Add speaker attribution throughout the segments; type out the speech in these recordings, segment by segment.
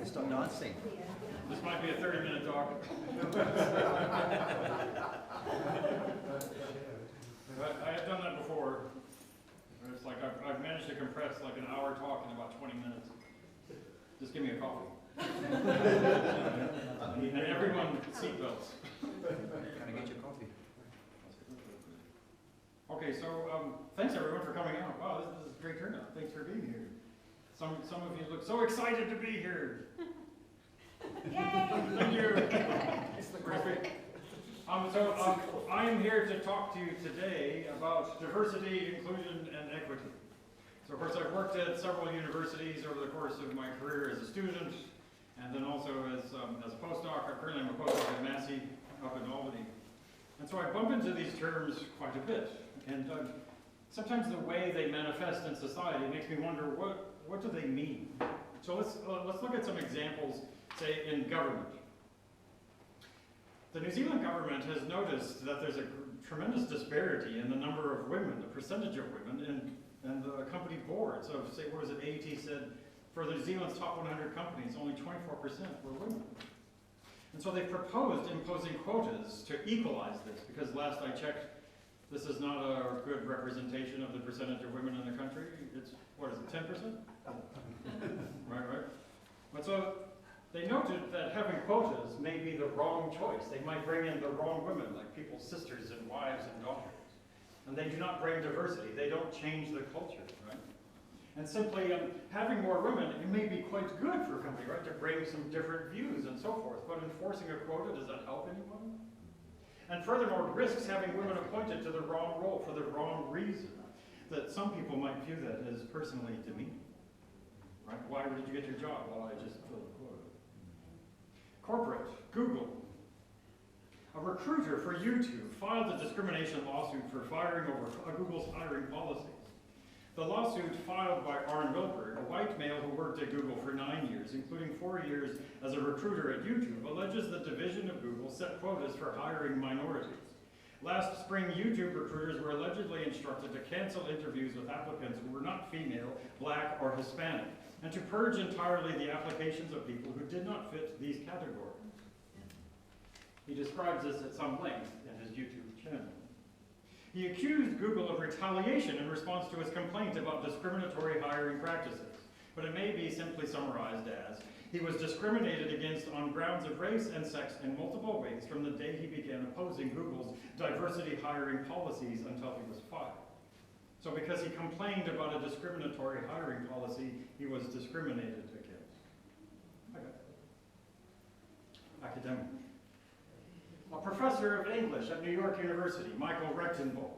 Speaker 1: start dancing.
Speaker 2: This might be a 30-minute talk. I have done that before. It's like I've managed to compress like an hour talk in about 20 minutes. Just give me a coffee. And everyone, seatbelts.
Speaker 1: Can I get your coffee?
Speaker 2: Okay, so thanks everyone for coming out. Wow, this is a great turnout. Thanks for being here. Some of you look so excited to be here.
Speaker 3: Yay!
Speaker 2: Thank you. I am here to talk to you today about diversity, inclusion, and equity. So of course I've worked at several universities over the course of my career as a student, and then also as a postdoc. Currently I'm a postdoc at Massey up in Albany. And so I bump into these terms quite a bit. And sometimes the way they manifest in society makes me wonder, what do they mean? So let's look at some examples, say, in government. The New Zealand government has noticed that there's a tremendous disparity in the number of women, the percentage of women in the company boards. So say, what was it, AET said, for New Zealand's top 100 companies, only 24% were women. And so they proposed imposing quotas to equalize this, because last I checked, this is not a good representation of the percentage of women in the country. It's, what is it, 10%? Right. But so they noted that having quotas may be the wrong choice. They might bring in the wrong women, like people's sisters and wives and daughters. And they do not bring diversity. They don't change the culture, right? And simply having more women, it may be quite good for a company, right, to bring some different views and so forth. But enforcing a quota, does that help anyone? And furthermore, risks having women appointed to the wrong role for the wrong reason, that some people might view that as personally demeaning. Right? Why did you get your job? Well, I just filled a quota. Corporate, Google. A recruiter for YouTube filed a discrimination lawsuit for firing over Google's hiring policies. The lawsuit filed by Arne Wilberg, a white male who worked at Google for 9 years, including 4 years as a recruiter at YouTube, alleges the division of Google set quotas for hiring minorities. Last spring, YouTube recruiters were allegedly instructed to cancel interviews with applicants who were not female, black, or Hispanic, and to purge entirely the applications of people who did not fit these categories. He describes this at some length in his YouTube channel. He accused Google of retaliation in response to his complaint about discriminatory hiring practices, but it may be simply summarized as, he was discriminated against on grounds of race and sex in multiple ways from the day he began opposing Google's diversity hiring policies until he was fired. So because he complained about a discriminatory hiring policy, he was discriminated against. Okay. Academic. A professor of English at New York University, Michael Rechtenwald.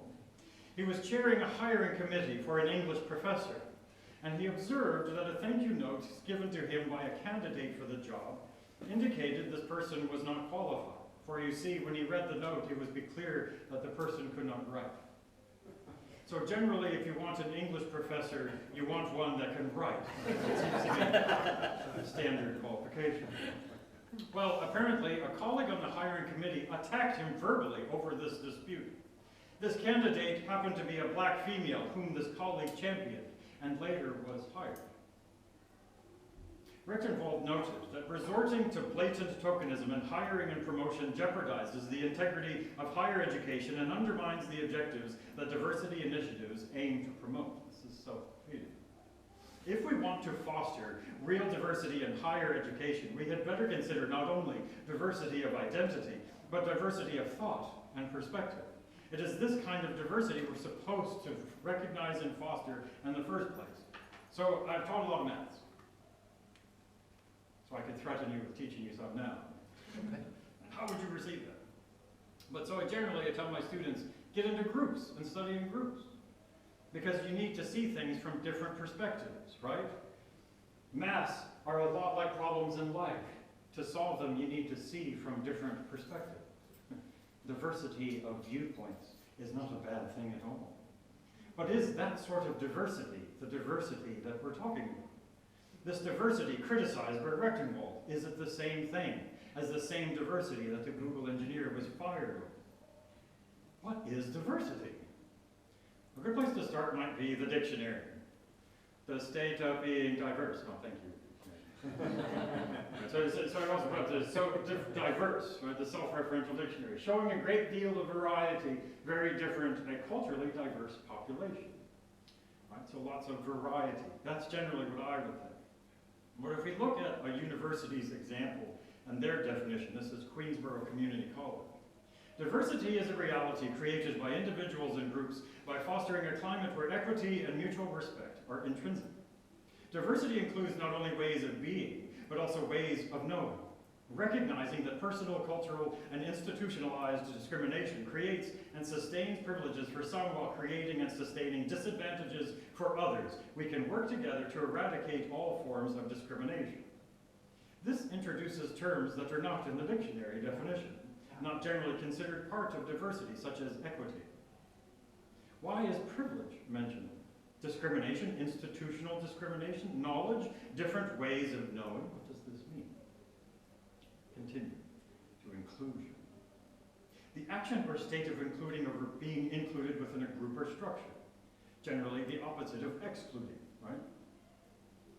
Speaker 2: He was chairing a hiring committee for an English professor, and he observed that a thank you note given to him by a candidate for the job indicated this person was not qualified. For you see, when he read the note, it would be clear that the person could not write. So generally, if you want an English professor, you want one that can write. It seems to be a standard qualification. Well, apparently, a colleague on the hiring committee attacked him verbally over this dispute. This candidate happened to be a black female whom this colleague championed and later was hired. Rechtenwald noted that resorting to blatant tokenism in hiring and promotion jeopardizes the integrity of higher education and undermines the objectives that diversity initiatives aim to promote. This is self-defeating. If we want to foster real diversity in higher education, we had better consider not only diversity of identity, but diversity of thought and perspective. It is this kind of diversity we're supposed to recognize and foster in the first place. So I've taught a lot of maths. So I could threaten you with teaching you some now. And how would you receive that? But so generally I tell my students, get into groups and study in groups. Because you need to see things from different perspectives, right? Maths are a lot like problems in life. To solve them, you need to see from different perspectives. Diversity of viewpoints is not a bad thing at all. But is that sort of diversity the diversity that we're talking about? This diversity criticized by Rechtenwald, is it the same thing as the same diversity that the Google engineer was fired over? What is diversity? A good place to start might be the dictionary. The state of being diverse. Oh, thank you. So it also about the diverse, right? The self-referential dictionary, showing a great deal of variety, very different, a culturally diverse population. Right? So lots of variety. That's generally what I would think. But if we look at a university's example and their definition, this is Queensborough Community College. Diversity is a reality created by individuals and groups by fostering a climate where equity and mutual respect are intrinsic. Diversity includes not only ways of being, but also ways of knowing, recognizing that personal, cultural, and institutionalized discrimination creates and sustains privileges for some while creating and sustaining disadvantages for others. We can work together to eradicate all forms of discrimination. This introduces terms that are not in the dictionary definition, not generally considered part of diversity, such as equity. Why is privilege mentioned? Discrimination, institutional discrimination, knowledge, different ways of knowing. What does this mean? Continue to inclusion. The action or state of including or being included within a group or structure. Generally the opposite of excluding, right?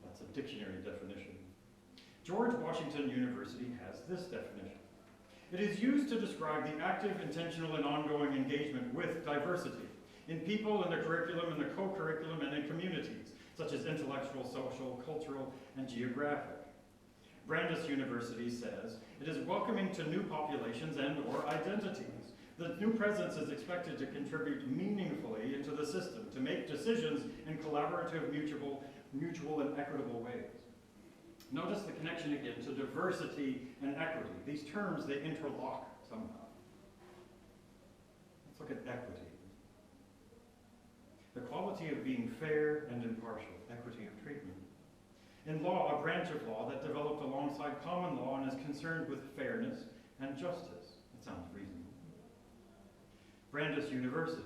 Speaker 2: That's a dictionary definition. George Washington University has this definition. It is used to describe the active, intentional, and ongoing engagement with diversity in people, in the curriculum, in the co-curriculum, and in communities, such as intellectual, social, cultural, and geographic. Brandeis University says, it is welcoming to new populations and or identities. The new presence is expected to contribute meaningfully into the system, to make decisions in collaborative, mutual, and equitable ways. Notice the connection again to diversity and equity. These terms, they interlock somehow. Let's look at equity. The quality of being fair and impartial, equity of treatment. In law, a branch of law that developed alongside common law and is concerned with fairness and justice. That sounds reasonable. Brandeis University.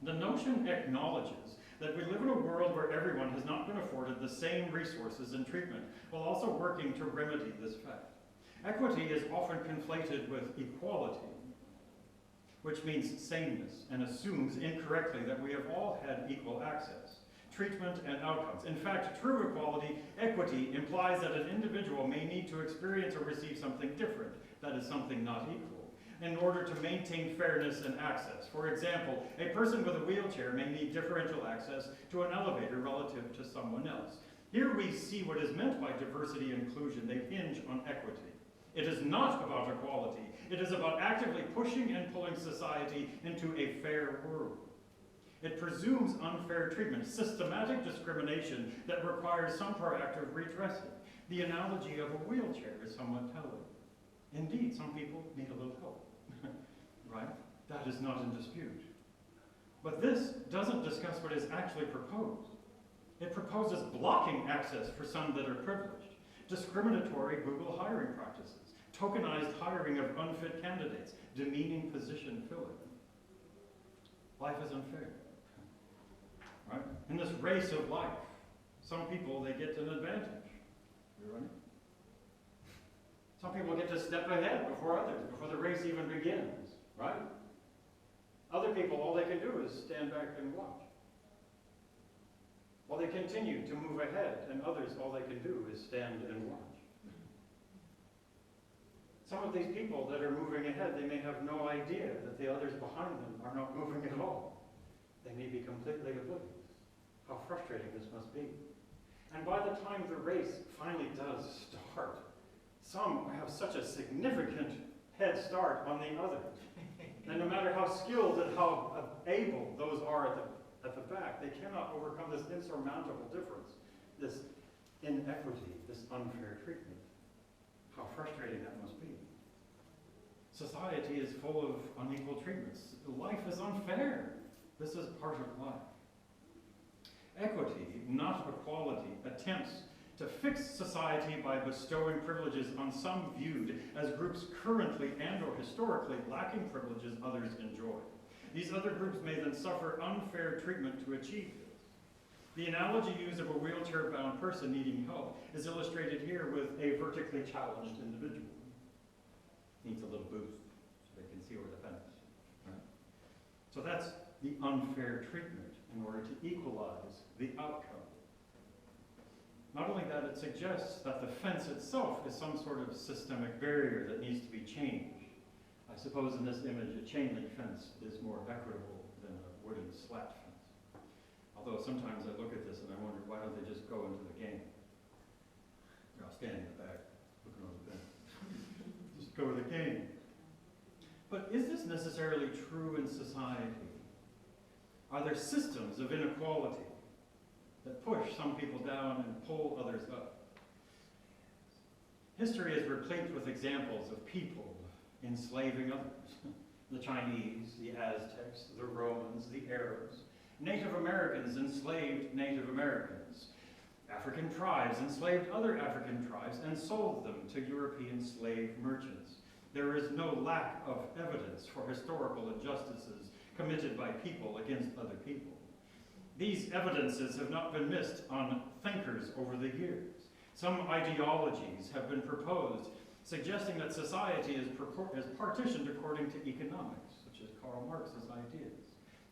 Speaker 2: The notion acknowledges that we live in a world where everyone has not been afforded the same resources and treatment, while also working to remedy this fact. Equity is often conflated with equality, which means sameness, and assumes incorrectly that we have all had equal access, treatment, and outcomes. In fact, true equality, equity, implies that an individual may need to experience or receive something different, that is, something not equal, in order to maintain fairness and access. For example, a person with a wheelchair may need differential access to an elevator relative to someone else. Here we see what is meant by diversity and inclusion. They hinge on equity. It is not about equality. It is about actively pushing and pulling society into a fair world. It presumes unfair treatment, systematic discrimination that requires some proactive redressing. The analogy of a wheelchair is somewhat telling. Indeed, some people need a little help, right? That is not in dispute. But this doesn't discuss what is actually proposed. It proposes blocking access for some that are privileged, discriminatory Google hiring practices, tokenized hiring of unfit candidates, demeaning position filling. Life is unfair, right? In this race of life, some people, they get an advantage. You ready? Some people get to step ahead before others, before the race even begins, right? Other people, all they can do is stand back and watch. While they continue to move ahead, and others, all they can do is stand and watch. Some of these people that are moving ahead, they may have no idea that the others behind them are not moving at all. They may be completely oblivious. How frustrating this must be. And by the time the race finally does start, some have such a significant head start on the others. And no matter how skilled and how able those are at the back, they cannot overcome this insurmountable difference, this inequity, this unfair treatment. How frustrating that must be. Society is full of unequal treatments. Life is unfair. This is part of life. Equity, not equality, attempts to fix society by bestowing privileges on some viewed as groups currently and or historically lacking privileges others enjoy. These other groups may then suffer unfair treatment to achieve this. The analogy used of a wheelchair-bound person needing help is illustrated here with a vertically challenged individual. Needs a little boost so they can see over the fence. Right? So that's the unfair treatment in order to equalize the outcome. Not only that, it suggests that the fence itself is some sort of systemic barrier that needs to be changed. I suppose in this image, a chain link fence is more equitable than a wooden slat fence. Although sometimes I look at this and I wonder, why don't they just go into the game? I'll stand in the back, looking over the fence. Just go to the game. But is this necessarily true in society? Are there systems of inequality that push some people down and pull others up? History is replete with examples of people enslaving others. The Chinese, the Aztecs, the Romans, the Arabs. Native Americans enslaved Native Americans. African tribes enslaved other African tribes and sold them to European slave merchants. There is no lack of evidence for historical injustices committed by people against other people. These evidences have not been missed on thinkers over the years. Some ideologies have been proposed suggesting that society is partitioned according to economics, such as Karl Marx's ideas,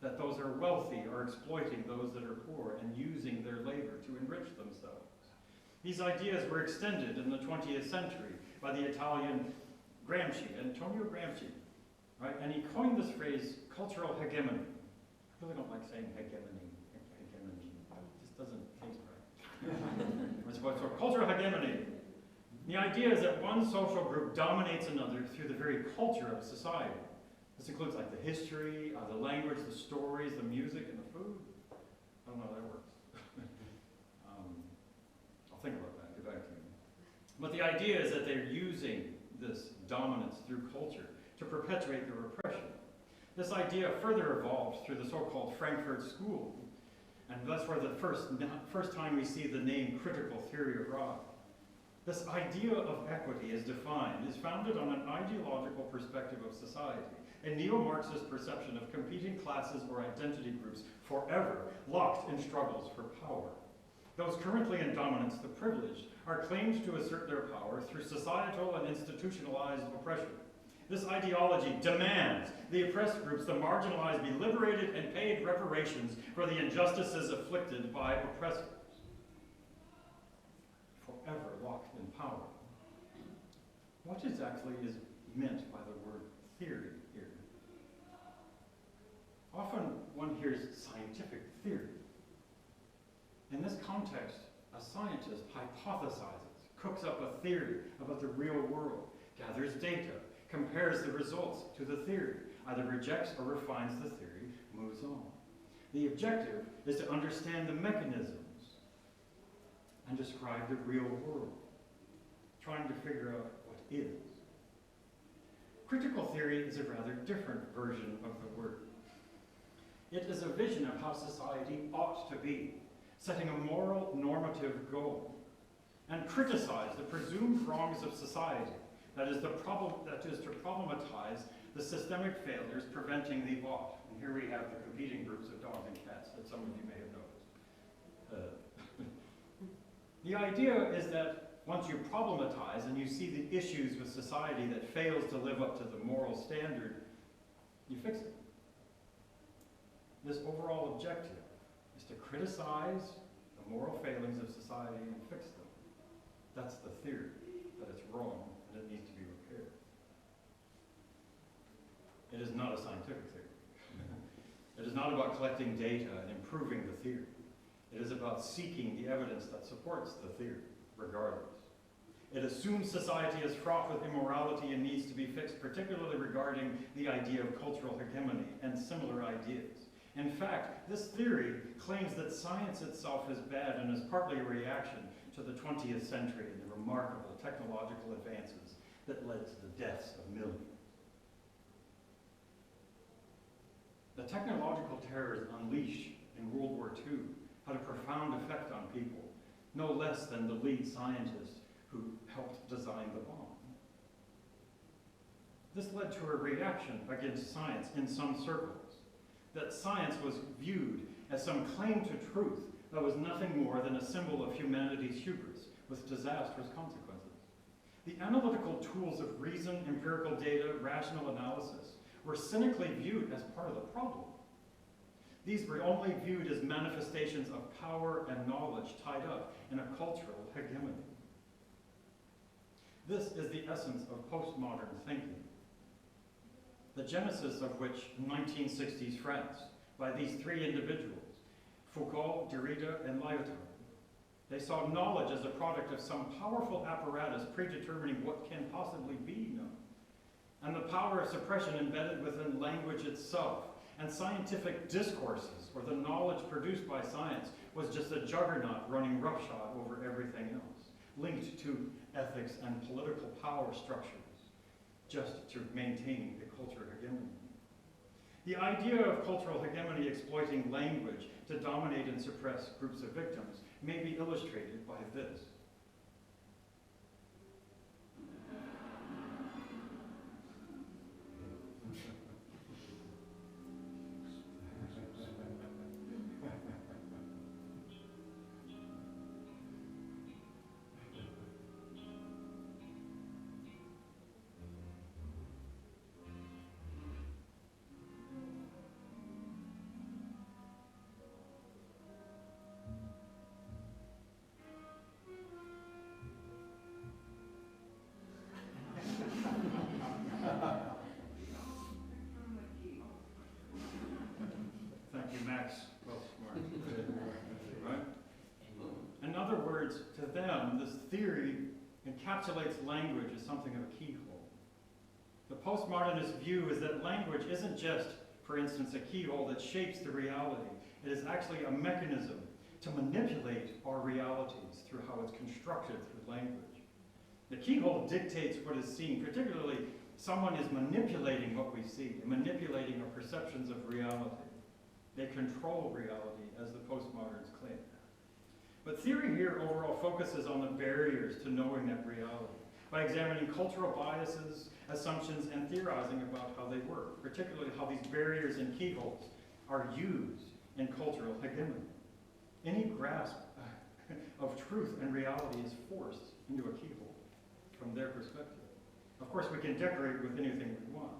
Speaker 2: that those who are wealthy are exploiting those that are poor and using their labor to enrich themselves. These ideas were extended in the 20th century by the Italian Antonio Gramsci, right? And he coined this phrase, cultural hegemony. I really don't like saying hegemony. It just doesn't taste right. So cultural hegemony. The idea is that one social group dominates another through the very culture of society. This includes like the history, the language, the stories, the music, and the food. I don't know how that works. I'll think about that, get back to you. But the idea is that they're using this dominance through culture to perpetuate their repression. This idea further evolved through the so-called Frankfurt School, and that's where the first time we see the name critical theory arrive. This idea of equity as defined is founded on an ideological perspective of society, a neo-Marxist perception of competing classes or identity groups forever locked in struggles for power. Those currently in dominance, the privileged, are claimed to assert their power through societal and institutionalized oppression. This ideology demands the oppressed groups, the marginalized, be liberated and paid reparations for the injustices afflicted by oppressors. Forever locked in power. What exactly is meant by the word theory here? Often one hears scientific theory. In this context, a scientist hypothesizes, cooks up a theory about the real world, gathers data, compares the results to the theory, either rejects or refines the theory, moves on. The objective is to understand the mechanisms and describe the real world, trying to figure out what is. Critical theory is a rather different version of the word. It is a vision of how society ought to be, setting a moral normative goal, and criticize the presumed wrongs of society, that is to problematize the systemic failures preventing the ought. And here we have the competing groups of dogs and cats that some of you may have noticed. The idea is that once you problematize and you see the issues with society that fails to live up to the moral standard, you fix it. This overall objective is to criticize the moral failings of society and fix them. That's the theory, that it's wrong and it needs to be repaired. It is not a scientific theory. It is not about collecting data and improving the theory. It is about seeking the evidence that supports the theory, regardless. It assumes society is fraught with immorality and needs to be fixed, particularly regarding the idea of cultural hegemony and similar ideas. In fact, this theory claims that science itself is bad and is partly a reaction to the 20th century and the remarkable technological advances that led to the deaths of millions. The technological terrors unleashed in World War II had a profound effect on people, no less than the lead scientist who helped design the bomb. This led to a reaction against science in some circles, that science was viewed as some claim to truth that was nothing more than a symbol of humanity's hubris with disastrous consequences. The analytical tools of reason, empirical data, rational analysis were cynically viewed as part of the problem. These were only viewed as manifestations of power and knowledge tied up in a cultural hegemony. This is the essence of postmodern thinking, the genesis of which 1960s France, by these three individuals, Foucault, Derrida, and Lyotard. They saw knowledge as a product of some powerful apparatus predetermining what can possibly be known, and the power of suppression embedded within language itself, and scientific discourses, or the knowledge produced by science, was just a juggernaut running roughshod over everything else, linked to ethics and political power structures, just to maintain the cultural hegemony. The idea of cultural hegemony exploiting language to dominate and suppress groups of victims may be illustrated by this. Right? In other words, to them, this theory encapsulates language as something of a keyhole. The postmodernist view is that language isn't just, for instance, a keyhole that shapes the reality. It is actually a mechanism to manipulate our realities through how it's constructed through language. The keyhole dictates what is seen, particularly someone is manipulating what we see, manipulating our perceptions of reality. They control reality, as the postmoderns claim. But theory here overall focuses on the barriers to knowing that reality, by examining cultural biases, assumptions, and theorizing about how they work, particularly how these barriers and keyholes are used in cultural hegemony. Any grasp of truth and reality is forced into a keyhole from their perspective. Of course, we can decorate with anything we want,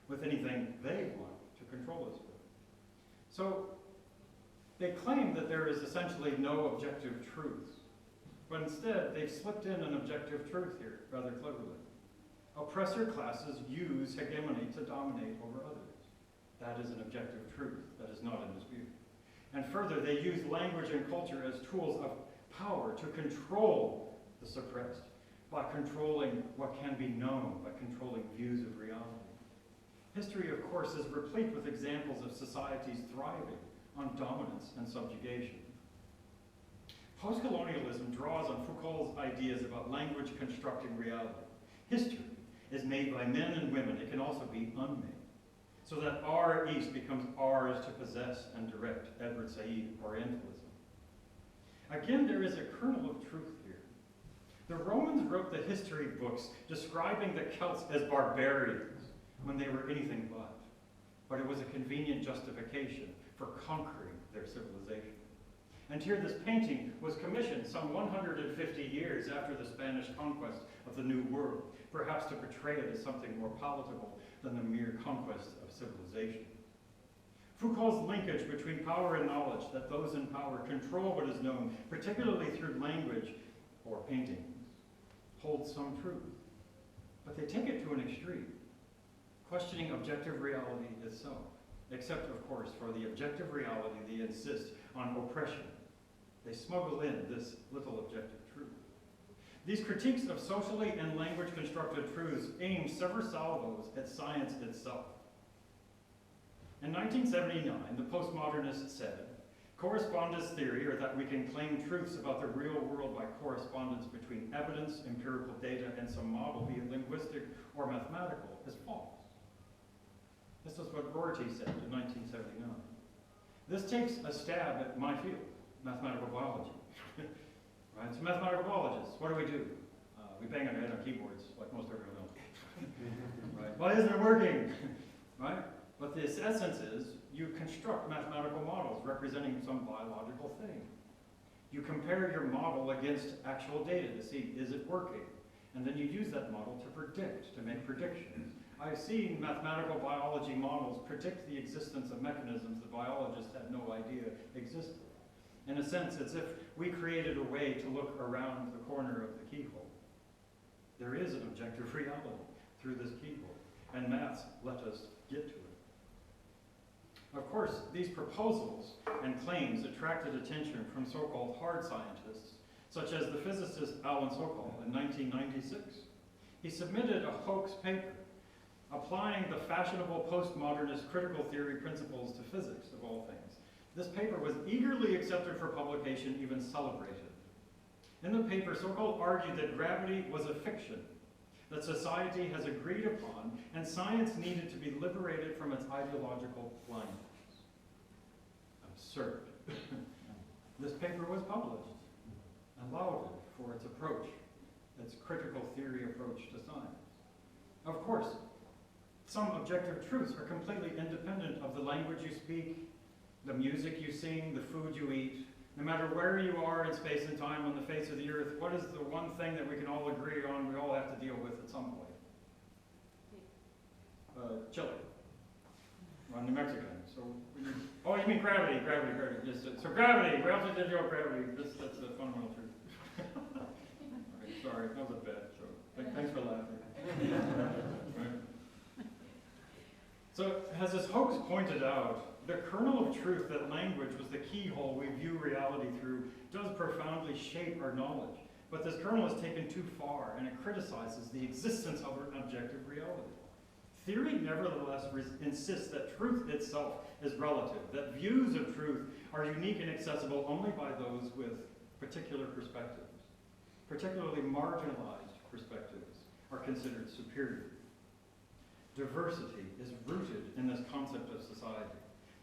Speaker 2: with anything they want to control us with. So they claim that there is essentially no objective truth, but instead they've slipped in an objective truth here rather cleverly. Oppressor classes use hegemony to dominate over others. That is an objective truth that is not in dispute. And further, they use language and culture as tools of power to control the suppressed, by controlling what can be known, by controlling views of reality. History, of course, is replete with examples of societies thriving on dominance and subjugation. Postcolonialism draws on Foucault's ideas about language constructing reality. History is made by men and women. It can also be unmade, so that our East becomes ours to possess and direct, Edward Said, Orientalism. Again, there is a kernel of truth here. The Romans wrote the history books describing the Celts as barbarians when they were anything but it was a convenient justification for conquering their civilization. And here this painting was commissioned some 150 years after the Spanish conquest of the New World, perhaps to portray it as something more palatable than the mere conquest of civilization. Foucault's linkage between power and knowledge, that those in power control what is known, particularly through language or paintings, holds some truth. But they take it to an extreme, questioning objective reality itself, except, of course, for the objective reality they insist on oppression. They smuggle in this little objective truth. These critiques of socially and language constructed truths aim sever salvos at science itself. In 1979, the postmodernists said, correspondence theory, or that we can claim truths about the real world by correspondence between evidence, empirical data, and some model, be it linguistic or mathematical, is false. This is what Rorty said in 1979. This takes a stab at my field, mathematical biology. Right? So mathematical biologists, what do? We bang our head on keyboards like most everyone else. Right? Why isn't it working? Right? But the essence is you construct mathematical models representing some biological thing. You compare your model against actual data to see, is it working? And then you use that model to predict, to make predictions I've seen mathematical biology models predict the existence of mechanisms that biologists had no idea existed. In a sense, it's if we created a way to look around the corner of the keyhole. There is an objective reality through this keyhole, and maths let us get to it. Of course, these proposals and claims attracted attention from so-called hard scientists, such as the physicist Alan Sokal in 1996. He submitted a hoax paper applying the fashionable postmodernist critical theory principles to physics, of all things. This paper was eagerly accepted for publication, even celebrated. In the paper, Sokal argued that gravity was a fiction that society has agreed upon, and science needed to be liberated from its ideological blindness. Absurd. This paper was published and lauded for its approach, its critical theory approach to science. Of course, some objective truths are completely independent of the language you speak, the music you sing, the food you eat. No matter where you are in space and time on the face of the earth, what is the one thing that we can all agree on, we all have to deal with at some point? Chili. I'm New Mexican, so oh, you mean gravity, gravity. Yes, so gravity, we also did your gravity. That's the fundamental truth. Okay, sorry, that was a bad joke. Thanks for laughing. Right. So, as this hoax pointed out, the kernel of truth that language was the keyhole we view reality through does profoundly shape our knowledge. But this kernel is taken too far, and it criticizes the existence of an objective reality. Theory nevertheless insists that truth itself is relative, that views of truth are unique and accessible only by those with particular perspectives. Particularly marginalized perspectives are considered superior. Diversity is rooted in this concept of society.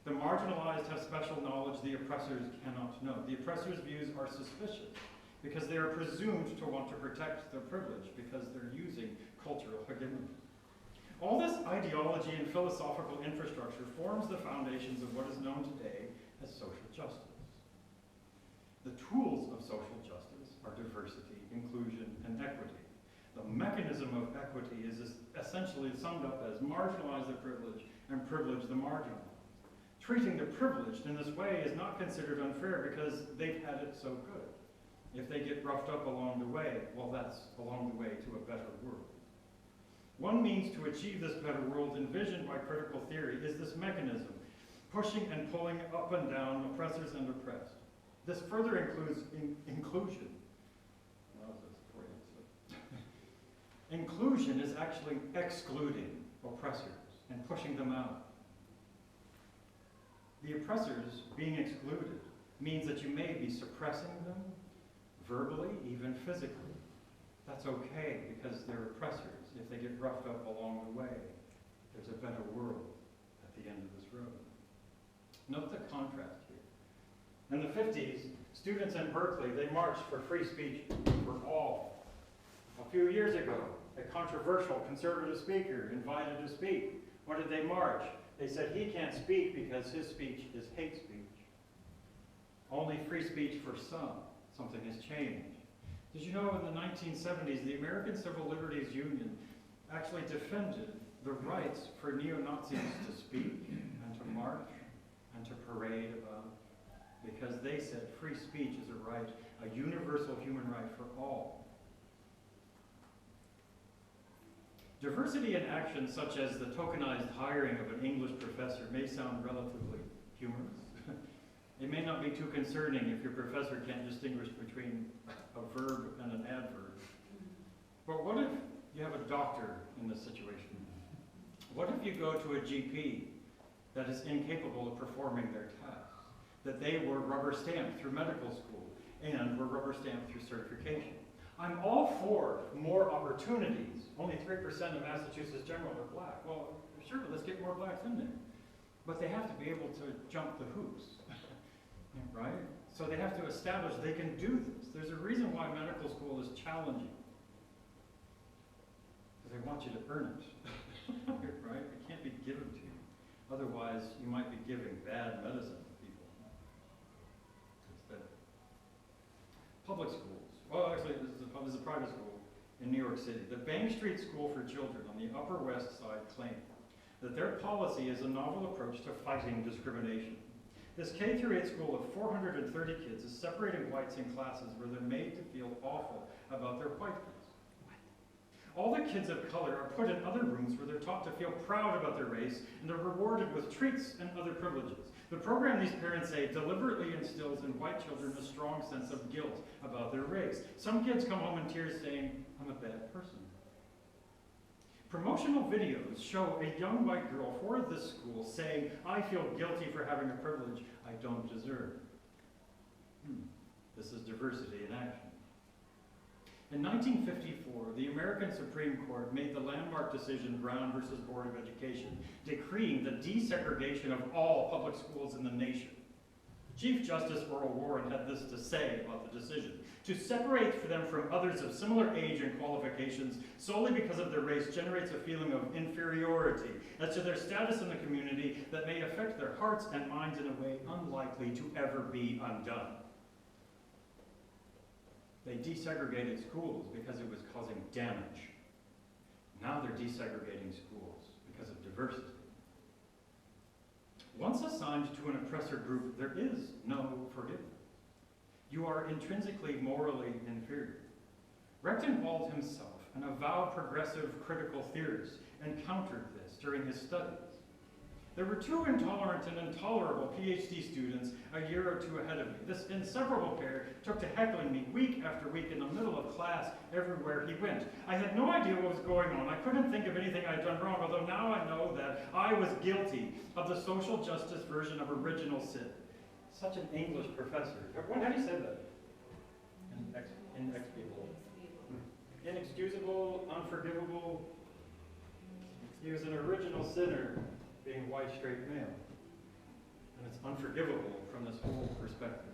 Speaker 2: The marginalized have special knowledge the oppressors cannot know. The oppressors' views are suspicious because they are presumed to want to protect their privilege because they're using cultural hegemony. All this ideology and philosophical infrastructure forms the foundations of what is known today as social justice. The tools of social justice are diversity, inclusion, and equity. The mechanism of equity is essentially summed up as marginalize the privileged and privilege the marginalized. Treating the privileged in this way is not considered unfair because they've had it so good. If they get roughed up along the way, well, that's along the way to a better world. One means to achieve this better world envisioned by critical theory is this mechanism, pushing and pulling up and down oppressors and oppressed. This further includes inclusion. Inclusion is actually excluding oppressors and pushing them out. The oppressors being excluded means that you may be suppressing them verbally, even physically. That's okay because they're oppressors. If they get roughed up along the way, there's a better world at the end of this road. Note the contrast here. In the 50s, students in Berkeley, they marched for free speech for all. A few years ago, a controversial conservative speaker invited to speak. What did they march? They said he can't speak because his speech is hate speech. Only free speech for some. Something has changed. Did you know in the 1970s, the American Civil Liberties Union actually defended the rights for neo-Nazis to speak and to march and to parade about, because they said free speech is a right, a universal human right for all. Diversity in action, such as the tokenized hiring of an English professor, may sound relatively humorous. It may not be too concerning if your professor can't distinguish between a verb and an adverb. But what if you have a doctor in this situation? What if you go to a GP that is incapable of performing their tasks, that they were rubber stamped through medical school and were rubber stamped through certification? I'm all for more opportunities. Only 3% of Massachusetts General are black. Well, sure, let's get more blacks in there. But they have to be able to jump the hoops, right? So they have to establish they can do this. There's a reason why medical school is challenging. Because they want you to earn it, right? It can't be given to you. Otherwise, you might be giving bad medicine to people instead. Public schools. Well, actually, this is a private school. in New York City, the Bank Street School for Children on the Upper West Side claimed that their policy is a novel approach to fighting discrimination. This K-8 school of 430 kids is separating whites in classes where they're made to feel awful about their whiteness. All the kids of color are put in other rooms where they're taught to feel proud about their race, and they're rewarded with treats and other privileges. The program, these parents say, deliberately instills in white children a strong sense of guilt about their race. Some kids come home in tears saying, "I'm a bad person." Promotional videos show a young white girl for this school saying, "I feel guilty for having a privilege I don't deserve." This is diversity in action. In 1954, the American Supreme Court made the landmark decision Brown versus Board of Education, decreeing the desegregation of all public schools in the nation. Chief Justice Earl Warren had this to say about the decision: to separate them from others of similar age and qualifications solely because of their race generates a feeling of inferiority as to their status in the community that may affect their hearts and minds in a way unlikely to ever be undone. They desegregated schools because it was causing damage. Now they're desegregating schools because of diversity. Once assigned to an oppressor group, there is no forgiveness. You are intrinsically morally inferior. Rectenwald himself, an avowed progressive critical theorist, encountered this during his studies. There were two intolerant and intolerable PhD students a year or two ahead of me. This inseparable pair took to heckling me week after week in the middle of class everywhere he went. I had no idea what was going on. I couldn't think of anything I'd done wrong, although now I know that I was guilty of the social justice version of original sin. Such an English professor. How do you say that? Inexcusable. Inexcusable, unforgivable. He was an original sinner, being white, straight male. And it's unforgivable from this whole perspective.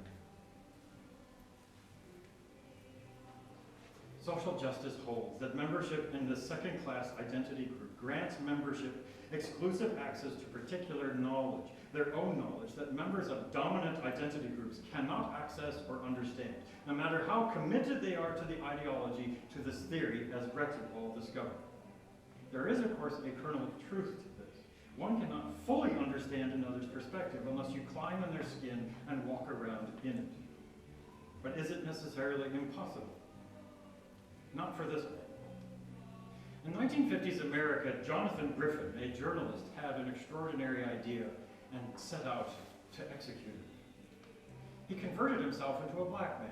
Speaker 2: Social justice holds that membership in the second-class identity group grants membership exclusive access to particular knowledge, their own knowledge, that members of dominant identity groups cannot access or understand, no matter how committed they are to the ideology, to this theory, as Rectenwald discovered. There is, of course, a kernel of truth to this. One cannot fully understand another's perspective unless you climb in their skin and walk around in it. But is it necessarily impossible? Not for this one. In 1950s America, Jonathan Griffin, a journalist, had an extraordinary idea and set out to execute it. He converted himself into a black man.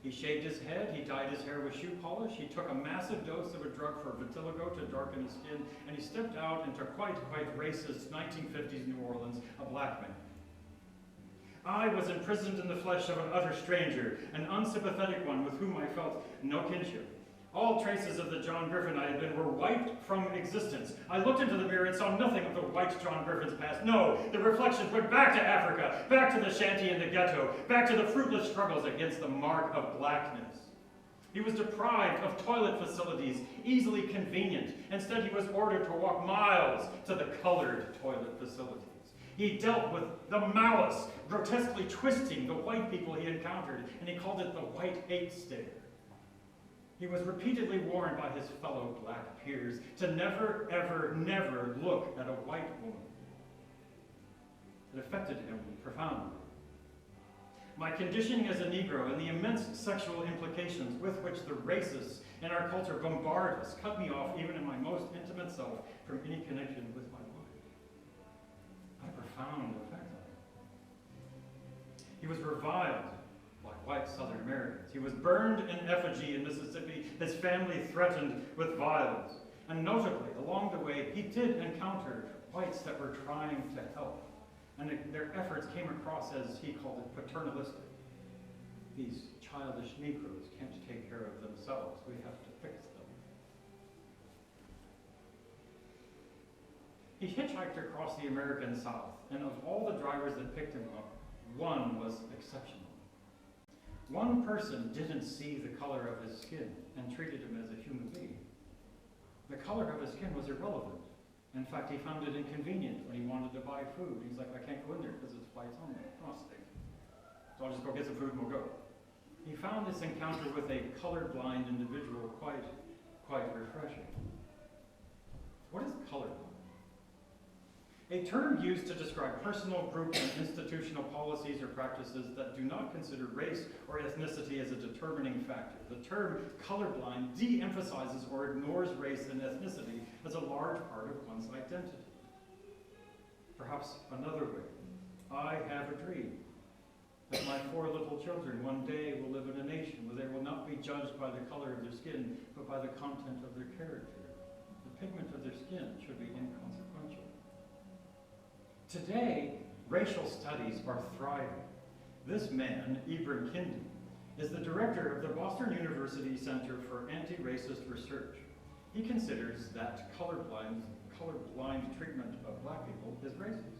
Speaker 2: He shaved his head, he dyed his hair with shoe polish, he took a massive dose of a drug for vitiligo to darken his skin, and he stepped out into quite racist 1950s New Orleans, a black man. I was imprisoned in the flesh of an utter stranger, an unsympathetic one with whom I felt no kinship. All traces of the John Griffin I had been were wiped from existence. I looked into the mirror and saw nothing of the white John Griffin's past. No, the reflections went back to Africa, back to the shanty and the ghetto, back to the fruitless struggles against the mark of blackness. He was deprived of toilet facilities, easily convenient. Instead, he was ordered to walk miles to the colored toilet facilities. He dealt with the malice, grotesquely twisting the white people he encountered, and he called it the white hate stare. He was repeatedly warned by his fellow black peers to never, ever, never look at a white woman. It affected him profoundly. My conditioning as a Negro and the immense sexual implications with which the racists in our culture bombard us cut me off, even in my most intimate self, from any connection with my wife. What a profound effect on him. He was reviled like white Southern Americans. He was burned in effigy in Mississippi, his family threatened with violence. And notably, along the way, he did encounter whites that were trying to help. And their efforts came across as, he called it, paternalistic. These childish Negroes can't take care of themselves. We have to fix them. He hitchhiked across the American South, and of all the drivers that picked him up, one was exceptional. One person didn't see the color of his skin and treated him as a human being. The color of his skin was irrelevant. In fact, he found it inconvenient when he wanted to buy food. He's like, I can't go in there because it's whites only. Oh, steak. So I'll just go get some food and we'll go. He found this encounter with a colorblind individual quite quite refreshing. What is colorblind? A term used to describe personal, group, and institutional policies or practices that do not consider race or ethnicity as a determining factor. The term colorblind de-emphasizes or ignores race and ethnicity as a large part of one's identity. Perhaps another way. I have a dream that my 4 little children one day will live in a nation where they will not be judged by the color of their skin, but by the content of their character. The pigment of their skin should be inconsequential. Today, racial studies are thriving. This man, Ibram Kendi, is the director of the Boston University Center for Anti-Racist Research. He considers that colorblind treatment of black people is racist.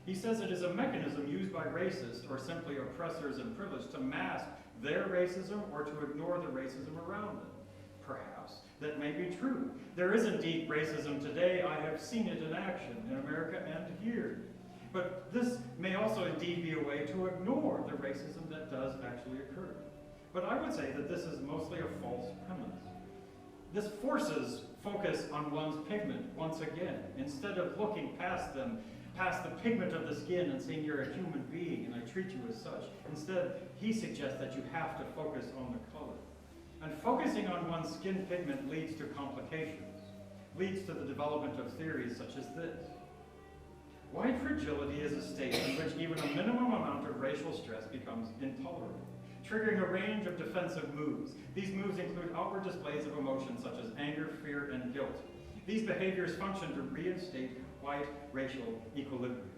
Speaker 2: He says it is a mechanism used by racists, or simply oppressors and privileged, to mask their racism or to ignore the racism around them. Perhaps that may be true. There is indeed racism today. I have seen it in action in America and here. But this may also indeed be a way to ignore the racism that does actually occur. But I would say that this is mostly a false premise. This forces focus on one's pigment once again, instead of looking past them, past the pigment of the skin and saying you're a human being and I treat you as such. Instead, he suggests that you have to focus on the color. And focusing on one's skin pigment leads to complications, leads to the development of theories such as this. White fragility is a state in which even a minimum amount of racial stress becomes intolerable, triggering a range of defensive moves. These moves include outward displays of emotions such as anger, fear, and guilt. These behaviors function to reinstate white racial equilibrium.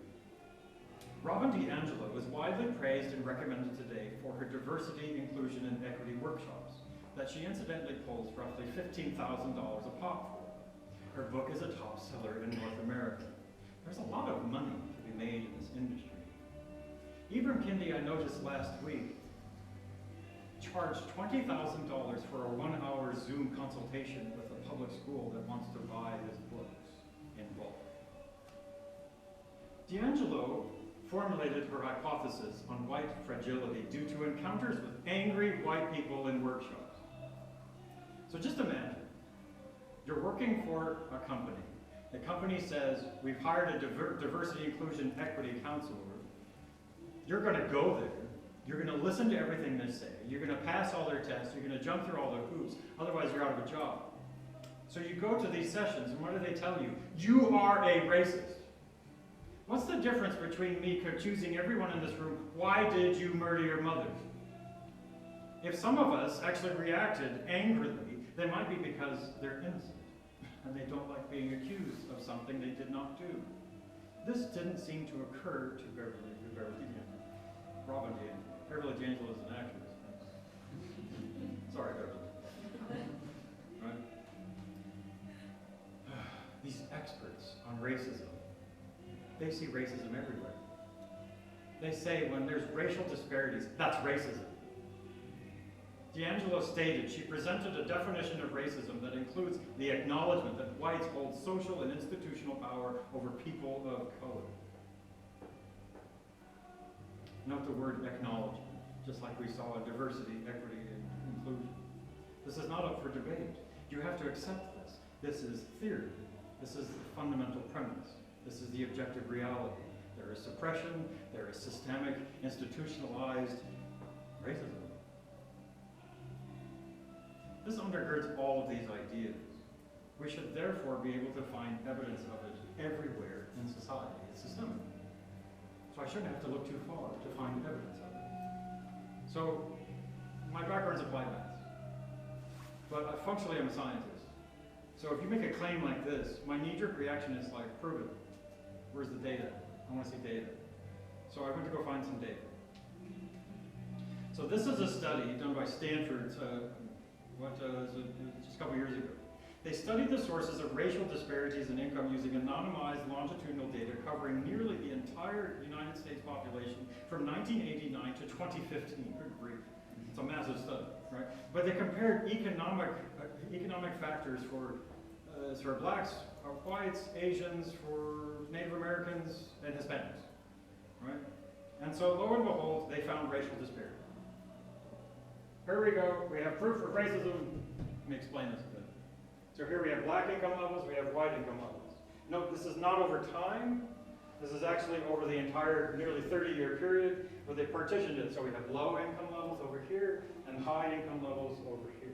Speaker 2: Robin DiAngelo is widely praised and recommended today for her diversity, inclusion, and equity workshops that she incidentally pulls roughly $15,000 a pop for. Her book is a top seller in North America. There's a lot of money to be made in this industry. Ibram Kendi, I noticed last week, charged $20,000 for a 1-hour Zoom consultation with a public school that wants to buy his books in bulk. DiAngelo formulated her hypothesis on white fragility due to encounters with angry white people in workshops. So just imagine, you're working for a company. The company says, we've hired a diversity, inclusion, equity counselor. You're going to go there. You're going to listen to everything they say. You're going to pass all their tests. You're going to jump through all their hoops. Otherwise, you're out of a job. So you go to these sessions, and what do they tell you? You are a racist. What's the difference between me accusing everyone in this room, why did you murder your mother? If some of us actually reacted angrily, they might be because they're innocent, and they don't like being accused of something they did not do. This didn't seem to occur to Beverly DeAngelo. Robin DeAngelo. Beverly DeAngelo is an actress. Sorry, Beverly. Right? These experts on racism, they see racism everywhere. They say when there's racial disparities, that's racism. DeAngelo stated she presented a definition of racism that includes the acknowledgement that whites hold social and institutional power over people of color. Note the word acknowledgement, just like we saw in diversity, equity, and inclusion. This is not up for debate. You have to accept this. This is theory. This is the fundamental premise. This is the objective reality. There is suppression, there is systemic, institutionalized racism. This undergirds all of these ideas. We should therefore be able to find evidence of it everywhere in society. It's systemic. So I shouldn't have to look too far to find evidence of it. So my background is applied math, but functionally I'm a scientist. So if you make a claim like this, my knee-jerk reaction is like, prove it. Where's the data? I want to see data. So I went to go find some data. So this is a study done by Stanford, just a couple years ago. They studied the sources of racial disparities in income using anonymized longitudinal data covering nearly the entire United States population from 1989 to 2015. Good grief. It's a massive study, right? But they compared economic factors for blacks, whites, Asians, for Native Americans, and Hispanics, right? And so lo and behold, they found racial disparity. Here we go. We have proof of racism. Let me explain this a bit. So here we have black income levels, we have white income levels. Note, this is not over time. This is actually over the entire nearly 30-year period where they partitioned it. So we have low income levels over here and high income levels over here.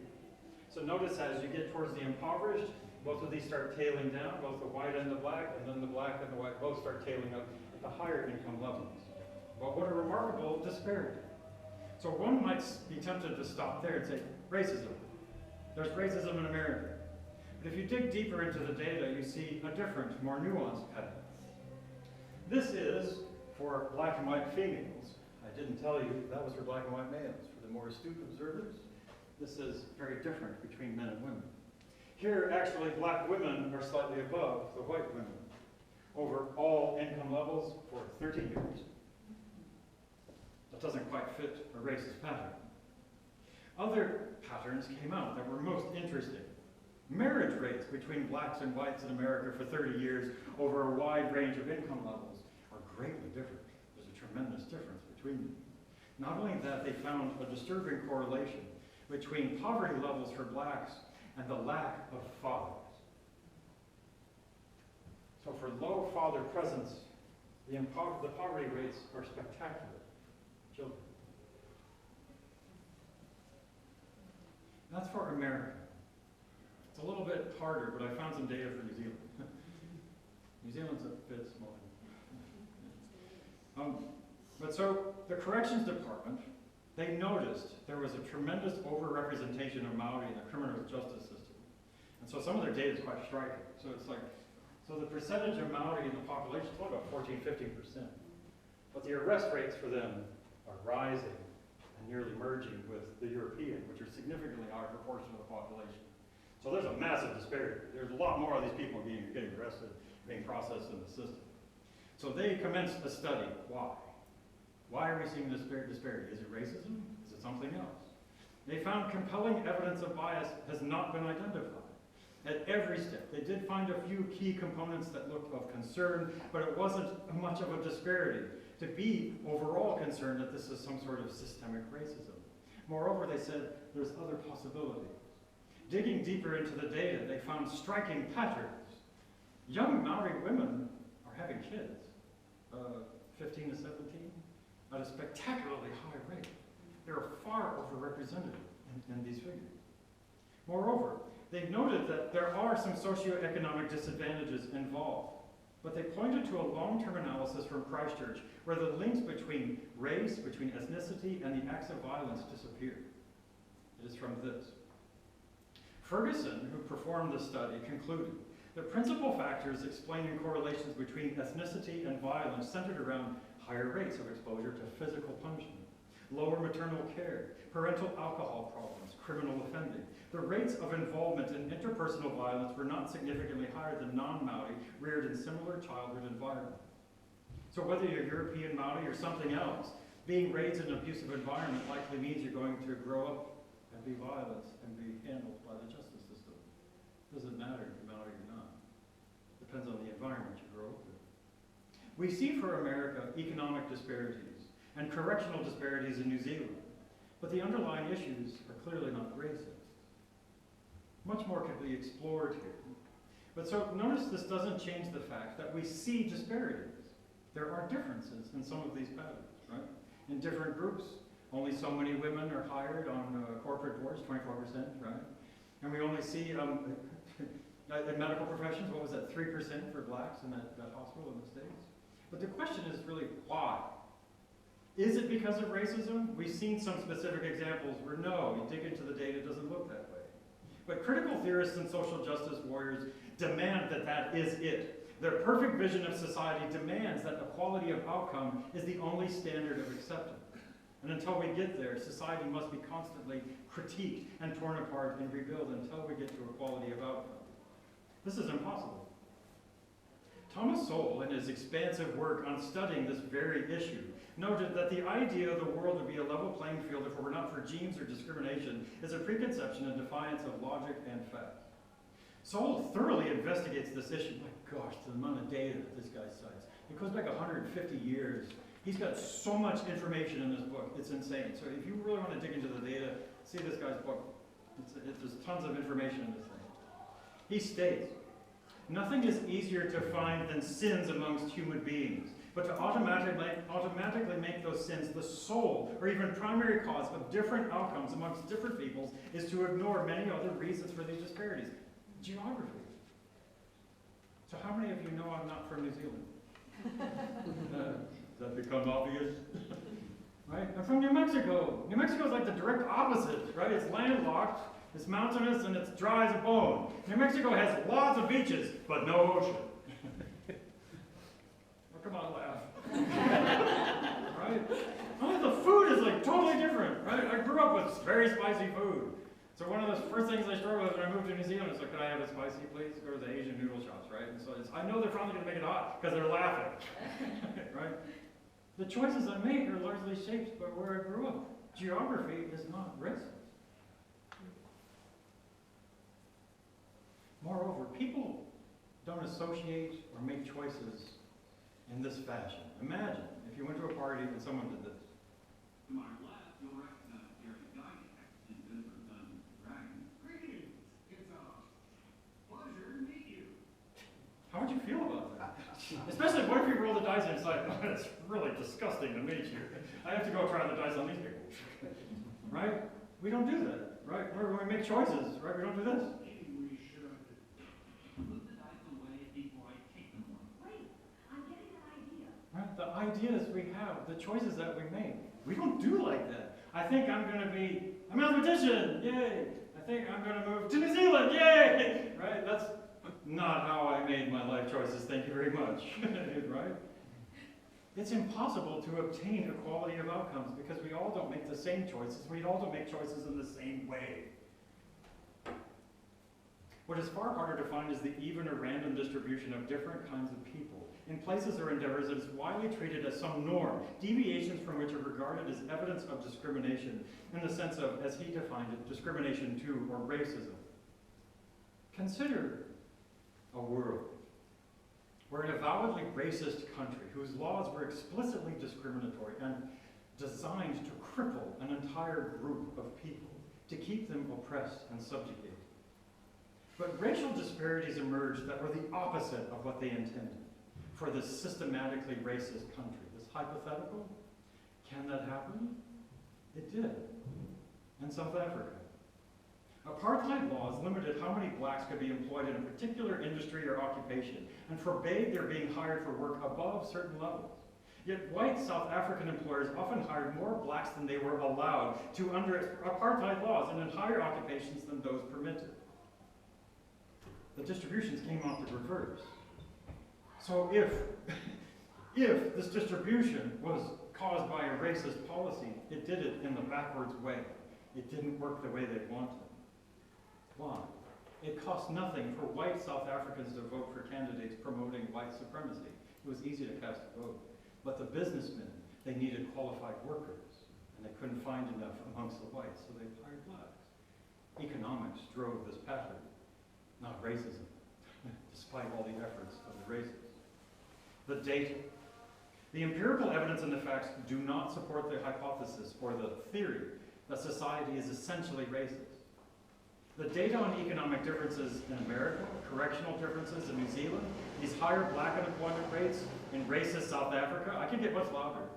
Speaker 2: So notice as you get towards the impoverished, both of these start tailing down, both the white and the black, and then the black and the white both start tailing up at the higher income levels. But what a remarkable disparity. So one might be tempted to stop there and say, racism. There's racism in America. But if you dig deeper into the data, you see a different, more nuanced pattern. This is for black and white females. I didn't tell you that was for black and white males. For the more astute observers, this is very different between men and women. Here, actually, black women are slightly above the white women over all income levels for 30 years. That doesn't quite fit a racist pattern. Other patterns came out that were most interesting. Marriage rates between blacks and whites in America for 30 years over a wide range of income levels are greatly different. There's a tremendous difference between them. Not only that, they found a disturbing correlation between poverty levels for blacks and the lack of fathers. So for low father presence, the poverty rates are spectacular. Children. That's for America. It's a little bit harder, but I found some data for New Zealand. New Zealand's a bit smaller. But so the corrections department, they noticed there was a tremendous overrepresentation of Maori in the criminal justice system. And so some of their data is quite striking. So it's like, so the percentage of Maori in the population is only about 14–15%. But the arrest rates for them are rising and nearly merging with the European, which are significantly higher proportion of the population. So there's a massive disparity. There's a lot more of these people getting arrested, being processed in the system. So they commenced a study. Why? Why are we seeing this disparity? Is it racism? Is it something else? They found compelling evidence of bias has not been identified. At every step, they did find a few key components that looked of concern, but it wasn't much of a disparity to be overall concerned that this is some sort of systemic racism. Moreover, they said there's other possibilities. Digging deeper into the data, they found striking patterns. Young Maori women are having kids, 15 to 17, at a spectacularly high rate. They are far overrepresented in these figures. Moreover, they noted that there are some socioeconomic disadvantages involved, but they pointed to a long-term analysis from Christchurch where the links between race, between ethnicity, and the acts of violence disappeared. It is from this. Ferguson, who performed the study, concluded that principal factors explaining correlations between ethnicity and violence centered around higher rates of exposure to physical punishment, lower maternal care, parental alcohol problems, criminal offending. The rates of involvement in interpersonal violence were not significantly higher than non-Maori reared in similar childhood environments. So whether you're European Maori or something else, being raised in an abusive environment likely means you're going to grow up and be violent and be handled by the justice system. Doesn't matter if you're Maori or not. Depends on the environment you grow up in. We see for America economic disparities and correctional disparities in New Zealand, but the underlying issues are clearly not racist. Much more could be explored here. But so notice this doesn't change the fact that we see disparities. There are differences in some of these patterns, right? In different groups, only so many women are hired on corporate boards, 24%, right? And we only see, in medical professions, what was that, 3% for blacks in that hospital in the States? But the question is really why? Is it because of racism? We've seen some specific examples where no, you dig into the data, it doesn't look that way. But critical theorists and social justice warriors demand that that is it. Their perfect vision of society demands that equality of outcome is the only standard of acceptance. And until we get there, society must be constantly critiqued and torn apart and rebuilt until we get to equality of outcome. This is impossible. Thomas Sowell, in his expansive work on studying this very issue, noted that the idea of the world would be a level playing field if it were not for genes or discrimination is a preconception in defiance of logic and fact. Sowell thoroughly investigates this issue. My gosh, the amount of data that this guy cites. It goes back 150 years. He's got so much information in this book, it's insane. So if you really want to dig into the data, see this guy's book. There's tons of information in this thing. He states, "Nothing is easier to find than sins amongst human beings, but to automatically make those sins the sole or even primary cause of different outcomes amongst different peoples is to ignore many other reasons for these disparities." Geography. So how many of you know I'm not from New Zealand? Does that become obvious? Right? I'm from New Mexico. New Mexico is like the direct opposite, right? It's landlocked, it's mountainous, and it's dry as a bone. New Mexico has lots of beaches, but no ocean. Oh, come on, laugh. Right? Oh, the food is like totally different, right? I grew up with very spicy food. So one of the first things I struggled with when I moved to New Zealand is like, could I have it spicy, please? Go to the Asian noodle shops, right? And so I know they're probably going to make it hot because they're laughing, right? The choices I make are largely shaped by where I grew up. Geography is not racist. Moreover, people don't associate or make choices in this fashion. Imagine if you went to a party and someone did this.
Speaker 4: To my left, you'll recognize Gary Dyke in Denver, Dragon. Greetings. It's a pleasure to meet you.
Speaker 2: How would you feel about that? Especially what if you roll the dice and it's like, oh, it's really disgusting to meet you. I have to go try the dice on these people. Right? We don't do that. Right? When we make choices, right? We don't do this.
Speaker 4: Maybe we should put the dice away before I take them.
Speaker 3: Wait, I'm getting an idea.
Speaker 2: Right? The ideas we have, the choices that we make, we don't do like that. I think I'm going to be a mathematician, yay! I think I'm going to move to New Zealand, yay! Right? That's not how I made my life choices, thank you very much. Right? It's impossible to obtain equality of outcomes because we all don't make the same choices. We all don't make choices in the same way. What is far harder to find is the even or random distribution of different kinds of people. In places or endeavors, it is widely treated as some norm, deviations from which are regarded as evidence of discrimination, in the sense of, as he defined it, discrimination to or racism. Consider a world where an avowedly racist country whose laws were explicitly discriminatory and designed to cripple an entire group of people, to keep them oppressed and subjugated. But racial disparities emerged that were the opposite of what they intended for this systematically racist country. This hypothetical, can that happen? It did. In South Africa. Apartheid laws limited how many blacks could be employed in a particular industry or occupation and forbade their being hired for work above certain levels. Yet white South African employers often hired more blacks than they were allowed to under apartheid laws and in higher occupations than those permitted. The distributions came out the reverse. So if this distribution was caused by a racist policy, it did it in the backwards way. It didn't work the way they wanted. Why? It cost nothing for white South Africans to vote for candidates promoting white supremacy. It was easy to cast a vote. But the businessmen, they needed qualified workers, and they couldn't find enough amongst the whites, so they hired blacks. Economics drove this pattern, not racism, despite all the efforts of the racists. The data. The empirical evidence and the facts do not support the hypothesis or the theory that society is essentially racist. The data on economic differences in America, correctional differences in New Zealand, these higher black unemployment rates in racist South Africa, I can get much louder.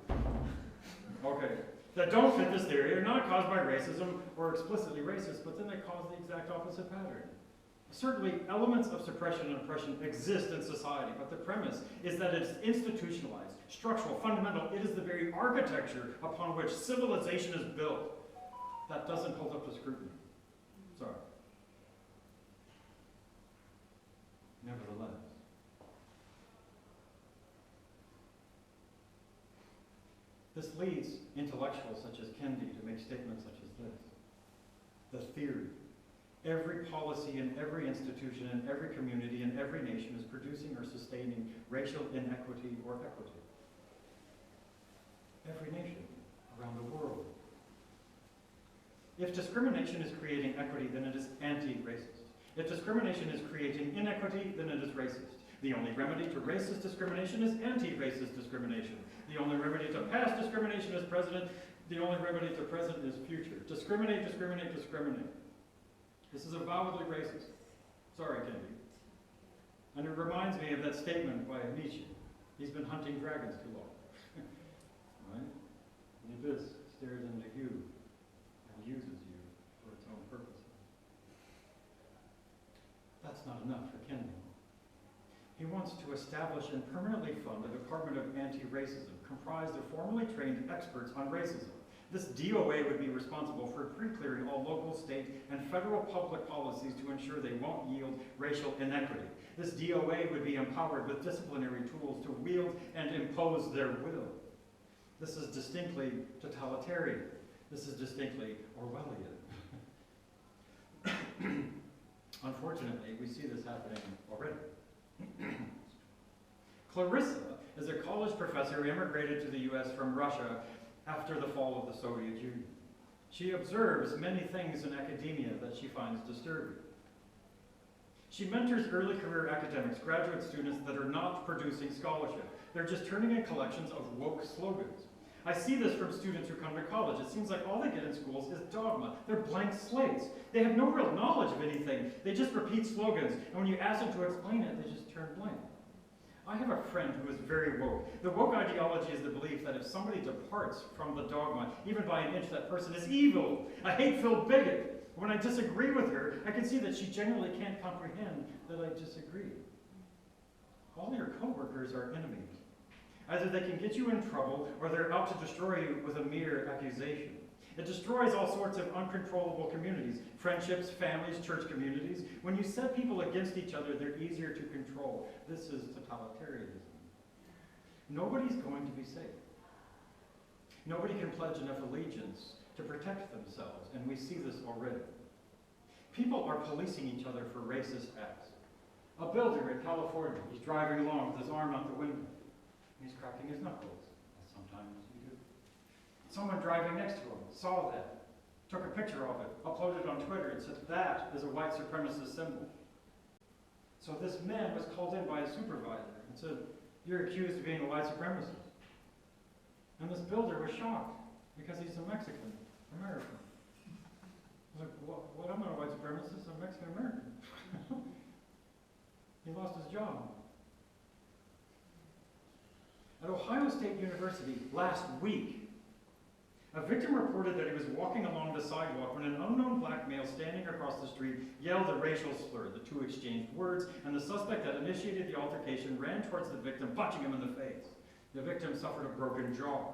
Speaker 2: Okay, that don't fit this theory are not caused by racism or explicitly racist, but then they cause the exact opposite pattern. Certainly, elements of suppression and oppression exist in society, but the premise is that it's institutionalized, structural, fundamental. It is the very architecture upon which civilization is built. That doesn't hold up to scrutiny. Sorry. Nevertheless, this leads intellectuals such as Kendi to make statements such as this. The theory. Every policy in every institution, in every community, in every nation is producing or sustaining racial inequity or equity. Every nation around the world. If discrimination is creating equity, then it is anti-racist. If discrimination is creating inequity, then it is racist. The only remedy to racist discrimination is anti-racist discrimination. The only remedy to past discrimination is present. The only remedy to present is future. Discriminate, discriminate, discriminate. This is avowedly racist. Sorry, Kendi. And it reminds me of that statement by Nietzsche. He's been hunting dragons too long. Right? The abyss stares into you and uses you for its own purposes. That's not enough for Kendi. He wants to establish and permanently fund a Department of Anti-Racism comprised of formally trained experts on racism. This DOA would be responsible for pre-clearing all local, state, and federal public policies to ensure they won't yield racial inequity. This DOA would be empowered with disciplinary tools to wield and impose their will. This is distinctly totalitarian. This is distinctly Orwellian. Unfortunately, we see this happening already. Clarissa is a college professor who immigrated to the US from Russia after the fall of the Soviet Union. She observes many things in academia that she finds disturbing. She mentors early career academics, graduate students that are not producing scholarship. They're just turning in collections of woke slogans. I see this from students who come to college. It seems like all they get in schools is dogma. They're blank slates. They have no real knowledge of anything. They just repeat slogans, and when you ask them to explain it, they just turn blank. I have a friend who is very woke. The woke ideology is the belief that if somebody departs from the dogma, even by an inch, that person is evil, a hate-filled bigot. When I disagree with her, I can see that she generally can't comprehend that I disagree. All your coworkers are enemies. Either they can get you in trouble, or they're out to destroy you with a mere accusation. It destroys all sorts of uncontrollable communities, friendships, families, church communities. When you set people against each other, they're easier to control. This is totalitarianism. Nobody's going to be safe. Nobody can pledge enough allegiance to protect themselves, and we see this already. People are policing each other for racist acts. A builder in California, he's driving along with his arm out the window. He's cracking his knuckles, as sometimes you do. Someone driving next to him saw that, took a picture of it, uploaded it on Twitter, and said that is a white supremacist symbol. So this man was called in by a supervisor and said, "You're accused of being a white supremacist." And this builder was shocked because he's a Mexican American. I was like, what? I'm not a white supremacist, I'm Mexican American. He lost his job. At Ohio State University last week, a victim reported that he was walking along the sidewalk when an unknown black male standing across the street yelled a racial slur. The two exchanged words, and the suspect that initiated the altercation ran towards the victim, punching him in the face. The victim suffered a broken jaw.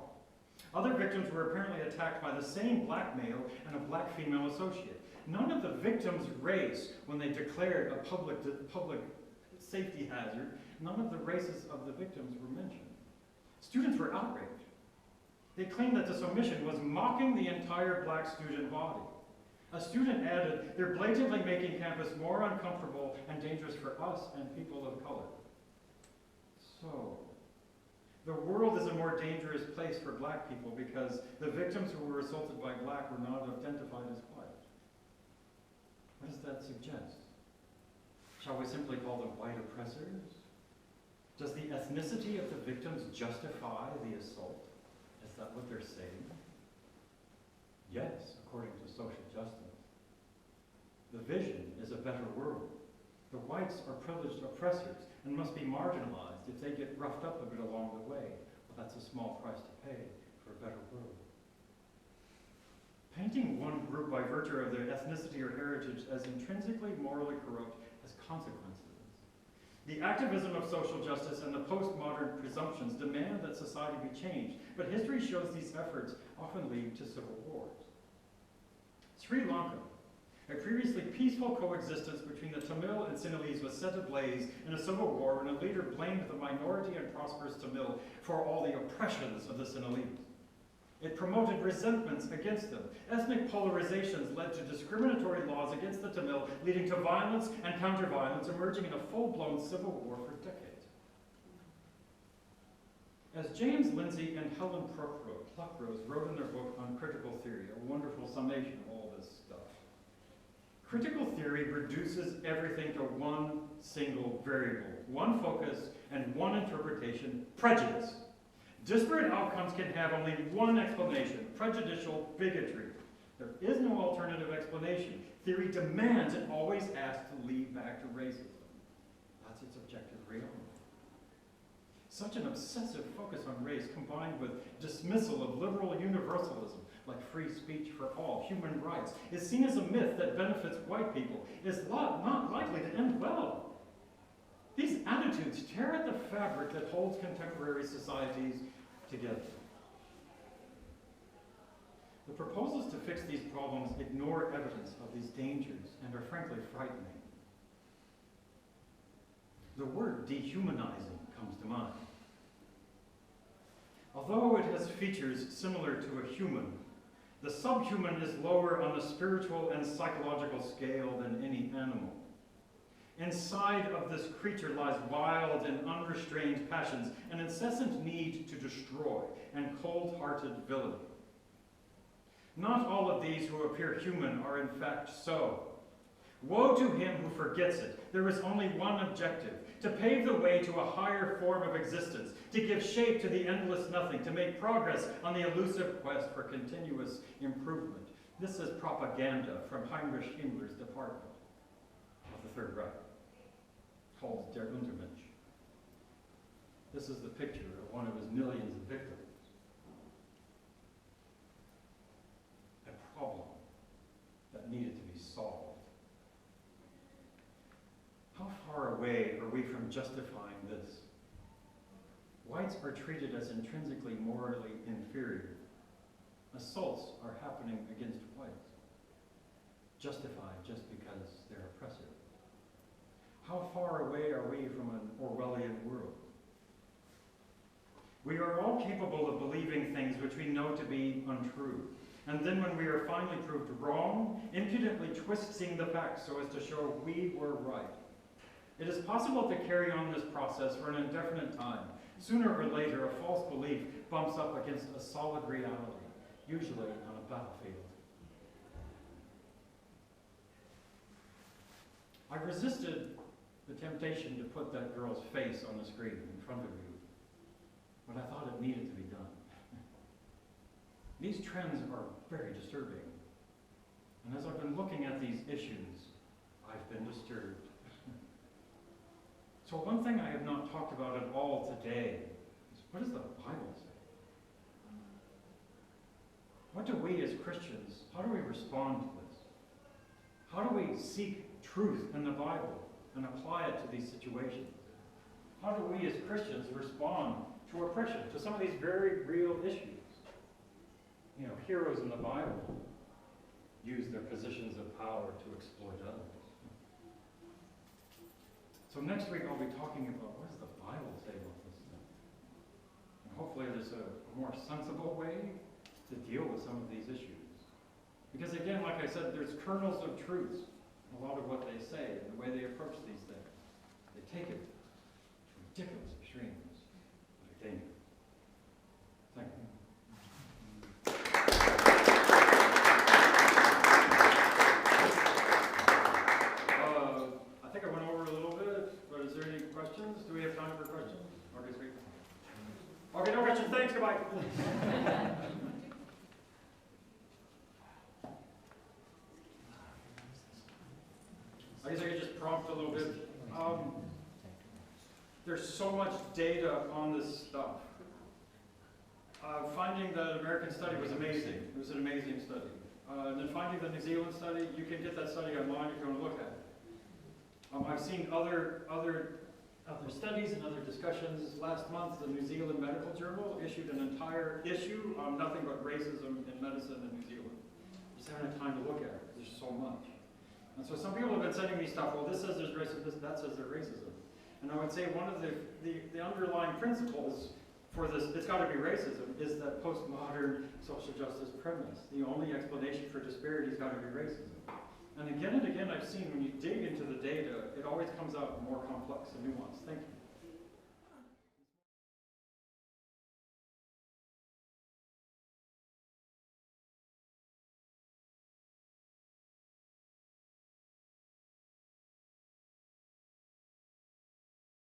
Speaker 2: Other victims were apparently attacked by the same black male and a black female associate. None of the victims' race, when they declared a public safety hazard, none of the races of the victims were mentioned. Students were outraged. They claimed that this omission was mocking the entire black student body. A student added, "They're blatantly making campus more uncomfortable and dangerous for us and people of color." So, the world is a more dangerous place for black people because the victims who were assaulted by black were not identified as white. What does that suggest? Shall we simply call them white oppressors? Does the ethnicity of the victims justify the assault? Is that what they're saying? Yes, according to social justice. The vision is a better world. The whites are privileged oppressors and must be marginalized if they get roughed up a bit along the way. Well, that's a small price to pay for a better world. Painting one group by virtue of their ethnicity or heritage as intrinsically morally corrupt has consequences. The activism of social justice and the postmodern presumptions demand that society be changed, but history shows these efforts often lead to civil wars. Sri Lanka, a previously peaceful coexistence between the Tamil and Sinhalese, was set ablaze in a civil war when a leader blamed the minority and prosperous Tamil for all the oppressions of the Sinhalese. It promoted resentments against them. Ethnic polarizations led to discriminatory laws against the Tamil, leading to violence and counter-violence, emerging in a full-blown civil war for decades. As James Lindsay and Helen Pluckrose wrote in their book on critical theory, a wonderful summation of all this stuff, critical theory reduces everything to one single variable, one focus, and one interpretation: prejudice. Disparate outcomes can have only one explanation: prejudicial bigotry. There is no alternative explanation. Theory demands and always asks to lead back fact racism. That's its objective reality. Such an obsessive focus on race, combined with dismissal of liberal universalism, like free speech for all, human rights, is seen as a myth that benefits white people, is not likely to end well. These attitudes tear at the fabric that holds contemporary societies together. The proposals to fix these problems ignore evidence of these dangers and are frankly frightening. The word dehumanizing comes to mind. Although it has features similar to a human, the subhuman is lower on the spiritual and psychological scale than any animal. Inside of this creature lies wild and unrestrained passions, an incessant need to destroy, and cold-hearted villainy. Not all of these who appear human are in fact so. Woe to him who forgets it. There is only one objective: to pave the way to a higher form of existence, to give shape to the endless nothing, to make progress on the elusive quest for continuous improvement. This is propaganda from Heinrich Himmler's department of the Third Reich, called Der Untermensch. This is the picture of one of his millions of victims. A problem that needed to be solved. How far away are we from justifying this? Whites are treated as intrinsically morally inferior. Assaults are happening against whites, justified just because they're oppressive. How far away are we from an Orwellian world? We are all capable of believing things which we know to be untrue, and then when we are finally proved wrong, impudently twisting the facts so as to show we were right. It is possible to carry on this process for an indefinite time. Sooner or later, a false belief bumps up against a solid reality, usually on a battlefield. I resisted the temptation to put that girl's face on the screen in front of you, but I thought it needed to be done. These trends are very disturbing, and as I've been looking at these issues, I've been disturbed. So one thing I have not talked about at all today is, what does the Bible say? What do we as Christians, how do we respond to this? How do we seek truth in the Bible and apply it to these situations? How do we as Christians respond to oppression, to some of these very real issues? You know, heroes in the Bible use their positions of power to exploit others. So next week I'll be talking about, what does the Bible say about this stuff? And hopefully there's a more sensible way to deal with some of these issues. Because again, like I said, there's kernels of truth in a lot of what they say and the way they approach these things. They take it to ridiculous extremes that are dangerous. Thank you. I think I went over a little bit, but is there any questions? Do we have time for questions? Okay, sweet. Okay, no questions. Thanks. Goodbye. I guess I could just prompt a little bit. There's so much data on this stuff. Finding the American study was amazing. It was an amazing study. And then finding the New Zealand study, you can get that study online if you want to look at it. I've seen other studies and other discussions. Last month, the New Zealand Medical Journal issued an entire issue on nothing but racism in medicine in New Zealand. Just haven't had time to look at it. There's so much. And so some people have been sending me stuff, well, this says there's racism, that says there's racism. And I would say one of the underlying principles for this, it's got to be racism, is that postmodern social justice premise. The only explanation for disparity has got to be racism. And again I've seen when you dig into the data, it always comes out more complex and nuanced. Thank you.